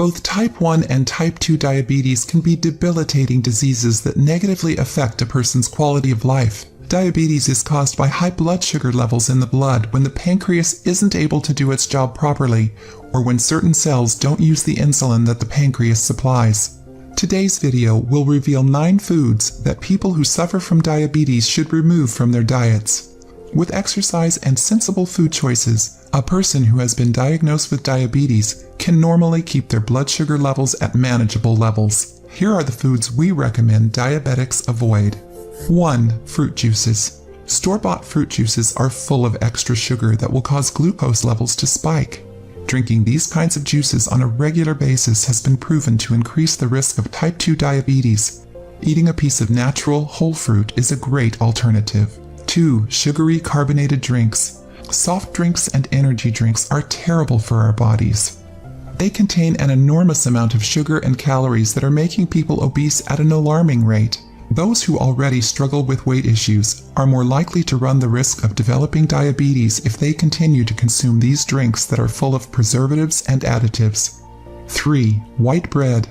Both type 1 and type 2 diabetes can be debilitating diseases that negatively affect a person's quality of life. Diabetes is caused by high blood sugar levels in the blood when the pancreas isn't able to do its job properly, or when certain cells don't use the insulin that the pancreas supplies. Today's video will reveal 9 foods that people who suffer from diabetes should remove from their diets. With exercise and sensible food choices, a person who has been diagnosed with diabetes can normally keep their blood sugar levels at manageable levels. Here are the foods we recommend diabetics avoid. 1. Fruit juices. Store-bought fruit juices are full of extra sugar that will cause glucose levels to spike. Drinking these kinds of juices on a regular basis has been proven to increase the risk of type 2 diabetes. Eating a piece of natural, whole fruit is a great alternative. 2. Sugary carbonated drinks. Soft drinks and energy drinks are terrible for our bodies. They contain an enormous amount of sugar and calories that are making people obese at an alarming rate. Those who already struggle with weight issues are more likely to run the risk of developing diabetes if they continue to consume these drinks that are full of preservatives and additives. 3. White bread.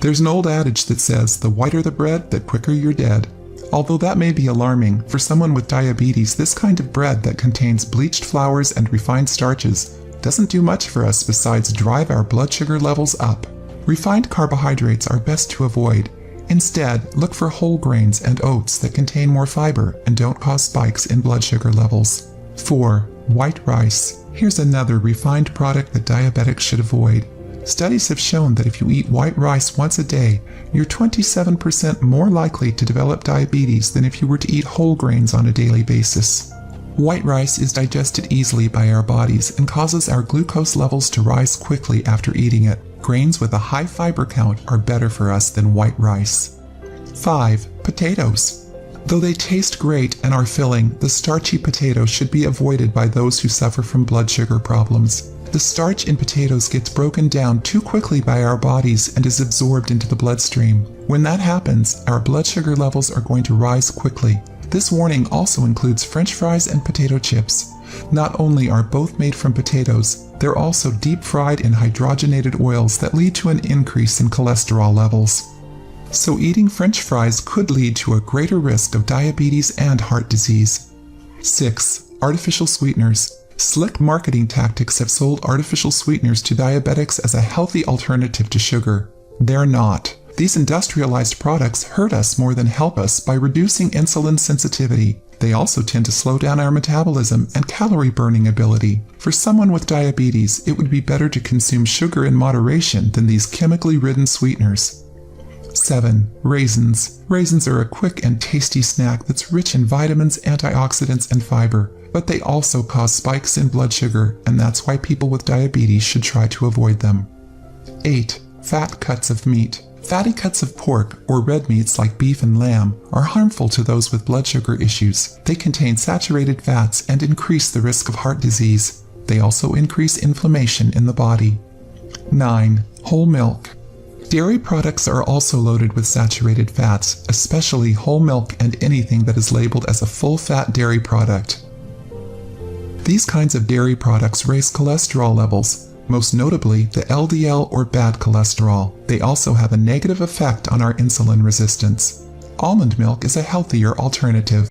There's an old adage that says, the whiter the bread, the quicker you're dead. Although that may be alarming, for someone with diabetes, this kind of bread that contains bleached flours and refined starches doesn't do much for us besides drive our blood sugar levels up. Refined carbohydrates are best to avoid. Instead, look for whole grains and oats that contain more fiber and don't cause spikes in blood sugar levels. 4. White rice. Here's another refined product that diabetics should avoid. Studies have shown that if you eat white rice once a day, you're 27% more likely to develop diabetes than if you were to eat whole grains on a daily basis. White rice is digested easily by our bodies and causes our glucose levels to rise quickly after eating it. Grains with a high fiber count are better for us than white rice. 5. Potatoes. Though they taste great and are filling, the starchy potato should be avoided by those who suffer from blood sugar problems. The starch in potatoes gets broken down too quickly by our bodies and is absorbed into the bloodstream. When that happens, our blood sugar levels are going to rise quickly. This warning also includes French fries and potato chips. Not only are both made from potatoes, they're also deep fried in hydrogenated oils that lead to an increase in cholesterol levels. So eating French fries could lead to a greater risk of diabetes and heart disease. 6. Artificial sweeteners. Slick marketing tactics have sold artificial sweeteners to diabetics as a healthy alternative to sugar. They're not. These industrialized products hurt us more than help us by reducing insulin sensitivity. They also tend to slow down our metabolism and calorie burning ability. For someone with diabetes, it would be better to consume sugar in moderation than these chemically ridden sweeteners. 7. Raisins. Raisins are a quick and tasty snack that's rich in vitamins, antioxidants, and fiber, but they also cause spikes in blood sugar, and that's why people with diabetes should try to avoid them. 8. Fat cuts of meat. Fatty cuts of pork, or red meats like beef and lamb, are harmful to those with blood sugar issues. They contain saturated fats and increase the risk of heart disease. They also increase inflammation in the body. 9. Whole milk. Dairy products are also loaded with saturated fats, especially whole milk and anything that is labeled as a full-fat dairy product. These kinds of dairy products raise cholesterol levels, most notably the LDL or bad cholesterol. They also have a negative effect on our insulin resistance. Almond milk is a healthier alternative.